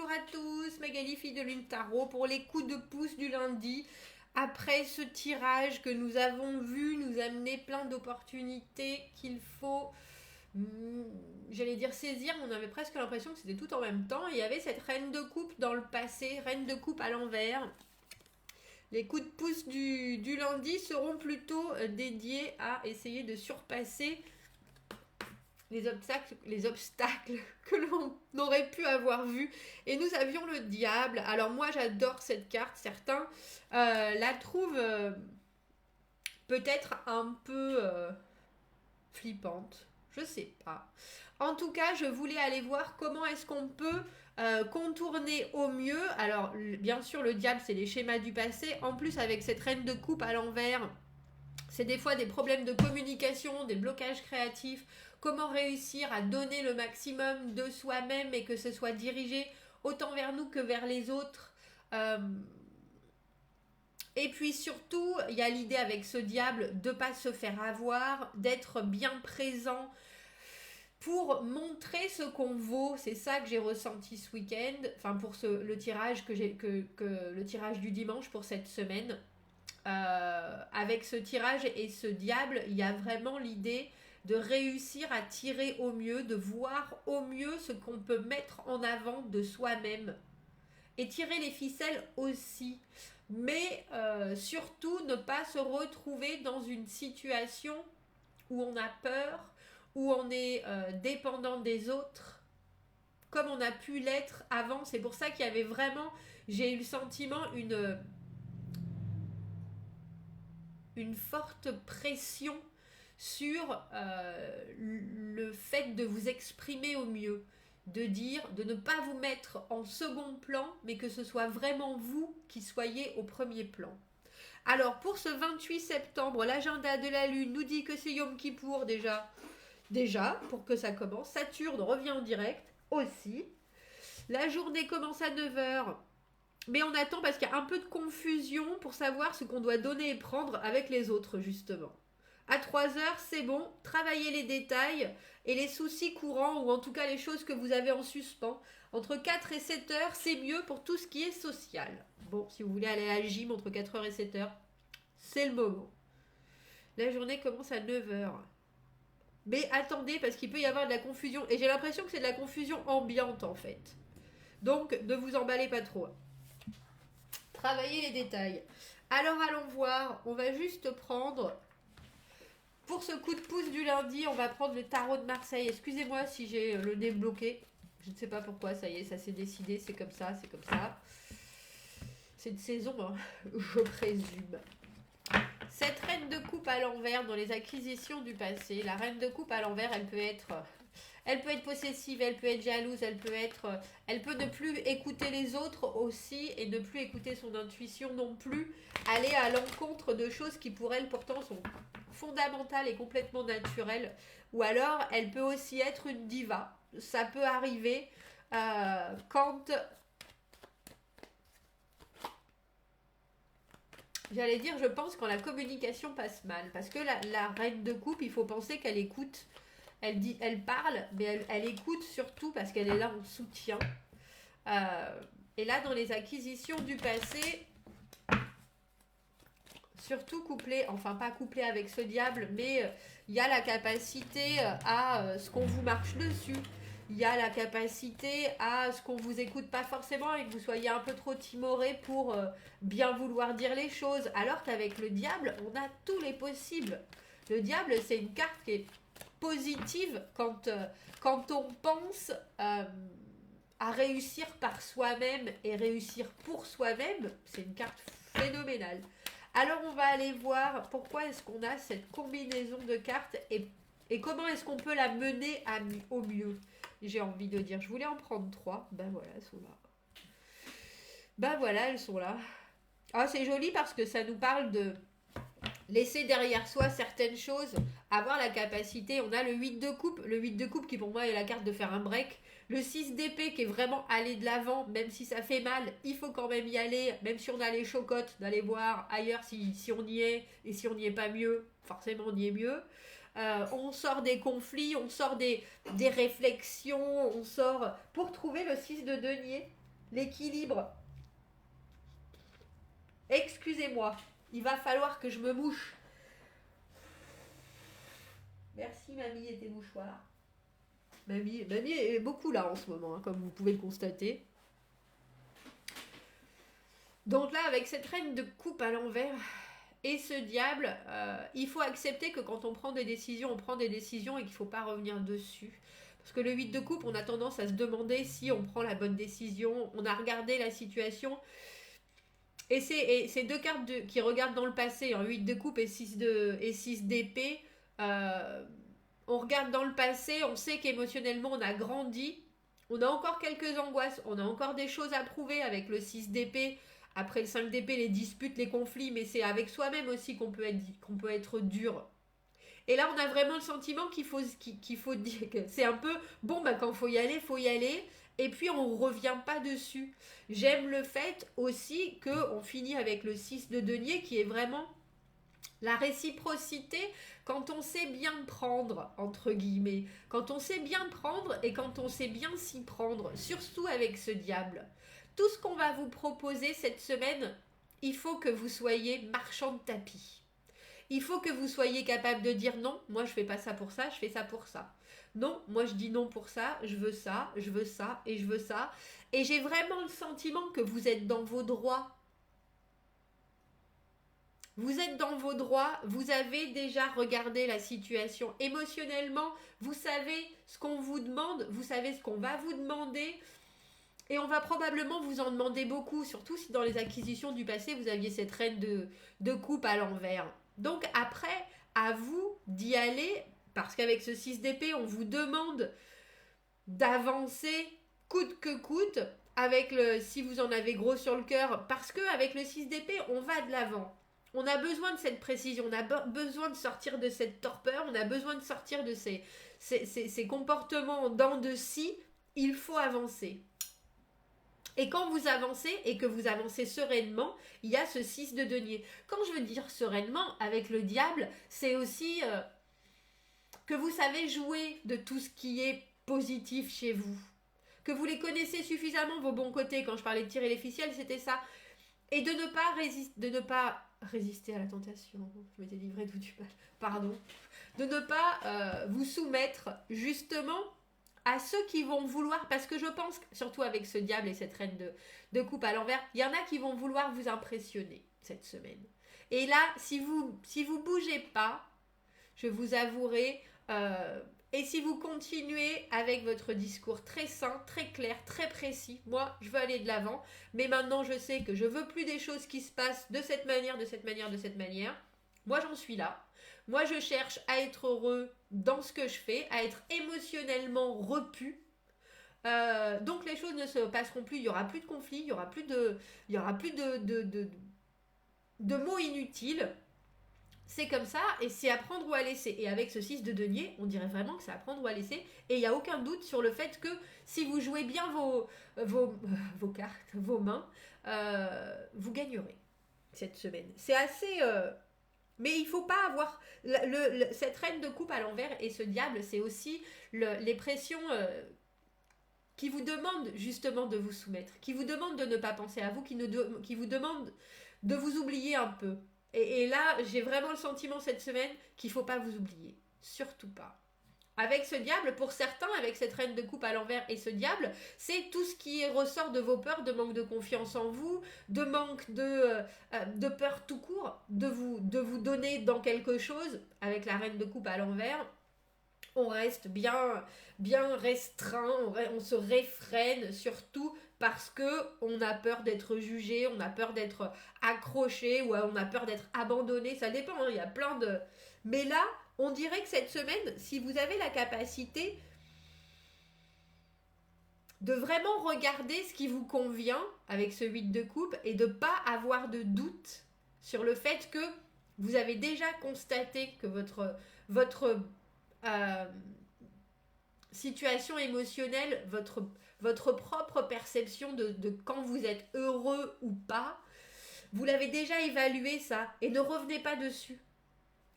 Bonjour à tous, Magali Fille de Lune Tarot pour les coups de pouce du lundi. Après ce tirage que nous avons vu nous amener plein d'opportunités qu'il faut, j'allais dire saisir, mais on avait presque l'impression que c'était tout en même temps. Il y avait cette reine de coupe dans le passé, reine de coupe à l'envers. Les coups de pouce du lundi seront plutôt dédiés à essayer de surpasser les obstacles que l'on aurait pu avoir vus. Et nous avions le diable. Alors moi j'adore cette carte. Certains la trouvent peut-être un peu flippante. Je sais pas. En tout cas, je voulais aller voir comment est-ce qu'on peut contourner au mieux. Alors bien sûr le diable c'est les schémas du passé. En plus avec cette reine de coupe à l'envers, c'est des fois des problèmes de communication, des blocages créatifs. Comment réussir à donner le maximum de soi-même et que ce soit dirigé autant vers nous que vers les autres. Et puis surtout, il y a l'idée avec ce diable de ne pas se faire avoir, d'être bien présent pour montrer ce qu'on vaut. C'est ça que j'ai ressenti ce week-end, enfin pour le tirage le tirage du dimanche pour cette semaine. Avec ce tirage et ce diable, il y a vraiment l'idée de réussir à tirer au mieux, de voir au mieux ce qu'on peut mettre en avant de soi-même. Et tirer les ficelles aussi. Mais surtout ne pas se retrouver dans une situation où on a peur, où on est dépendant des autres, comme on a pu l'être avant. C'est pour ça qu'il y avait vraiment, j'ai eu le sentiment, une forte pression sur le fait de vous exprimer au mieux, de dire, de ne pas vous mettre en second plan, mais que ce soit vraiment vous qui soyez au premier plan. Alors pour ce 28 septembre, l'agenda de la Lune nous dit que c'est Yom Kippour déjà, pour que ça commence. Saturne revient en direct aussi. La journée commence à 9h. Mais on attend parce qu'il y a un peu de confusion pour savoir ce qu'on doit donner et prendre avec les autres, justement. À 3h, c'est bon, travaillez les détails et les soucis courants, ou en tout cas les choses que vous avez en suspens. Entre 4 et 7h, c'est mieux pour tout ce qui est social. Bon, si vous voulez aller à la gym entre 4h et 7h, c'est le moment. La journée commence à 9h. Mais attendez, parce qu'il peut y avoir de la confusion. Et j'ai l'impression que c'est de la confusion ambiante, en fait. Donc, ne vous emballez pas trop. Travailler les détails. Alors allons voir, on va juste prendre, pour ce coup de pouce du lundi, on va prendre le tarot de Marseille. Excusez-moi si j'ai le nez bloqué, je ne sais pas pourquoi, ça y est, ça s'est décidé, c'est comme ça, c'est comme ça. C'est de saison, hein, je présume. Cette reine de coupe à l'envers dans les acquisitions du passé, la reine de coupe à l'envers, elle peut être possessive, elle peut être jalouse, elle peut ne plus écouter les autres aussi et ne plus écouter son intuition non plus, aller à l'encontre de choses qui pour elle pourtant sont fondamentales et complètement naturelles. Ou alors elle peut aussi être une diva, ça peut arriver quand... J'allais dire, je pense, quand la communication passe mal. Parce que la reine de coupe, il faut penser qu'elle écoute. Elle parle, mais elle écoute surtout parce qu'elle est là en soutien. Et là, dans les acquisitions du passé, surtout couplé, enfin pas couplé avec ce diable, mais il y a la capacité à ce qu'on vous marche dessus. Il y a la capacité à ce qu'on vous écoute pas forcément et que vous soyez un peu trop timoré pour bien vouloir dire les choses. Alors qu'avec le diable, on a tous les possibles. Le diable, c'est une carte qui est positive quand on pense à réussir par soi-même et réussir pour soi-même. C'est une carte phénoménale. Alors on va aller voir pourquoi est-ce qu'on a cette combinaison de cartes et comment est-ce qu'on peut la mener au mieux. J'ai envie de dire, je voulais en prendre 3. Ben voilà, elles sont là. Ben voilà, elles sont là. Ah, c'est joli parce que ça nous parle de laisser derrière soi certaines choses, avoir la capacité. On a le 8 de coupe, qui pour moi est la carte de faire un break. Le 6 d'épée qui est vraiment aller de l'avant, même si ça fait mal, il faut quand même y aller, même si on a les chocottes, d'aller voir ailleurs si on y est, et si on n'y est pas mieux, forcément on y est mieux. On sort des conflits, on sort des réflexions, on sort pour trouver le 6 de denier. l'équilibre. Excusez-moi, il va falloir que je me mouche. Merci mamie et tes mouchoirs. Mamie est beaucoup là en ce moment, hein, comme vous pouvez le constater. Donc là, avec cette reine de coupe à l'envers et ce diable, il faut accepter que quand on prend des décisions et qu'il ne faut pas revenir dessus. Parce que le 8 de coupe, on a tendance à se demander si on prend la bonne décision. On a regardé la situation. Et c'est deux cartes qui regardent dans le passé, 8 de coupe et 6 d'épée. On regarde dans le passé, on sait qu'émotionnellement on a grandi. On a encore quelques angoisses, on a encore des choses à prouver avec le 6 d'épée. Après le 5 d'épée, les disputes, les conflits, mais c'est avec soi-même aussi qu'on peut être dur. Et là, on a vraiment le sentiment qu'il faut dire que c'est un peu, bon, bah, quand il faut y aller. Et puis, on ne revient pas dessus. J'aime le fait aussi qu'on finit avec le 6 de denier qui est vraiment la réciprocité quand on sait bien prendre, entre guillemets. Quand on sait bien prendre et quand on sait bien s'y prendre, surtout avec ce diable. Tout ce qu'on va vous proposer cette semaine, il faut que vous soyez marchand de tapis. Il faut que vous soyez capable de dire non, moi je fais pas ça pour ça, je fais ça pour ça. Non, moi je dis non pour ça, je veux ça, je veux ça et je veux ça. Et j'ai vraiment le sentiment que vous êtes dans vos droits. Vous êtes dans vos droits, vous avez déjà regardé la situation émotionnellement, vous savez ce qu'on vous demande, vous savez ce qu'on va vous demander. Et on va probablement vous en demander beaucoup, surtout si dans les acquisitions du passé, vous aviez cette reine de coupe à l'envers. Donc après, à vous d'y aller, parce qu'avec ce 6 d'épée, on vous demande d'avancer coûte que coûte, si vous en avez gros sur le cœur, parce qu'avec le 6 d'épée, on va de l'avant. On a besoin de cette précision, on a besoin de sortir de cette torpeur, on a besoin de sortir de ces comportements en dents de scie, il faut avancer. Et quand vous avancez et que vous avancez sereinement, il y a ce 6 de denier. Quand je veux dire sereinement, avec le diable, c'est aussi que vous savez jouer de tout ce qui est positif chez vous. Que vous les connaissez suffisamment, vos bons côtés. Quand je parlais de tirer les ficelles, c'était ça. Et de ne pas résister à la tentation. Je m'étais livrée tout du mal. Pardon. De ne pas vous soumettre justement à ceux qui vont vouloir, parce que je pense, surtout avec ce diable et cette reine de coupe à l'envers, il y en a qui vont vouloir vous impressionner cette semaine. Et là, si vous bougez pas, je vous avouerai, et si vous continuez avec votre discours très sain, très clair, très précis, moi, je veux aller de l'avant, mais maintenant, je sais que je veux plus des choses qui se passent de cette manière, de cette manière, de cette manière. Moi, j'en suis là. Moi, je cherche à être heureux dans ce que je fais, à être émotionnellement repu. Donc, les choses ne se passeront plus. Il n'y aura plus de conflits, il n'y aura plus de mots inutiles. C'est comme ça et c'est à prendre ou à laisser. Et avec ce 6 de denier, on dirait vraiment que c'est à prendre ou à laisser. Et il n'y a aucun doute sur le fait que si vous jouez bien vos cartes, vos mains, vous gagnerez cette semaine. C'est assez... Mais il ne faut pas avoir... cette reine de coupe à l'envers et ce diable, c'est aussi les pressions qui vous demandent justement de vous soumettre, qui vous demandent de ne pas penser à vous, qui vous demandent de vous oublier un peu. Et là, j'ai vraiment le sentiment cette semaine qu'il ne faut pas vous oublier. Surtout pas. Avec ce diable, pour certains, avec cette reine de coupe à l'envers et ce diable, c'est tout ce qui ressort de vos peurs, de manque de confiance en vous, de manque de peur tout court, de vous donner dans quelque chose. Avec la reine de coupe à l'envers, on reste bien restreint, on se réfrène surtout parce qu'on a peur d'être jugé, on a peur d'être accroché ou on a peur d'être abandonné. Ça dépend, hein, il y a plein de... Mais là, on dirait que cette semaine, si vous avez la capacité de vraiment regarder ce qui vous convient avec ce 8 de coupe et de ne pas avoir de doute sur le fait que vous avez déjà constaté que votre situation émotionnelle, votre propre perception de quand vous êtes heureux ou pas, vous l'avez déjà évalué ça et ne revenez pas dessus.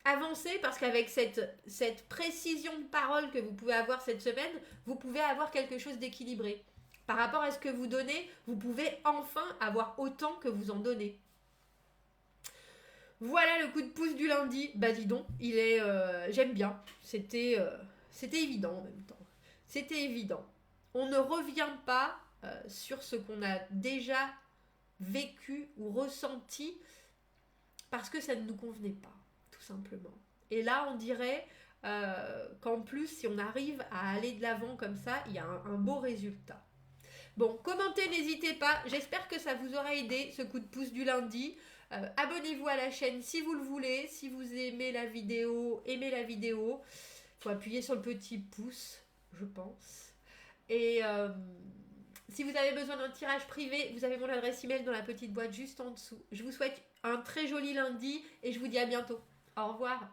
Avancez parce qu'avec cette précision de parole que vous pouvez avoir cette semaine, vous pouvez avoir quelque chose d'équilibré. Par rapport à ce que vous donnez, vous pouvez enfin avoir autant que vous en donnez. Voilà le coup de pouce du lundi. Bah dis donc, j'aime bien. C'était évident en même temps. C'était évident. On ne revient pas sur ce qu'on a déjà vécu ou ressenti parce que ça ne nous convenait pas, tout simplement. Et là, on dirait qu'en plus, si on arrive à aller de l'avant comme ça, il y a un beau résultat. Bon, commentez, n'hésitez pas. J'espère que ça vous aura aidé, ce coup de pouce du lundi. Abonnez-vous à la chaîne si vous le voulez. Si vous aimez la vidéo, aimez la vidéo. Il faut appuyer sur le petit pouce, je pense. Et si vous avez besoin d'un tirage privé, vous avez mon adresse email dans la petite boîte juste en dessous. Je vous souhaite un très joli lundi et je vous dis à bientôt. Au revoir.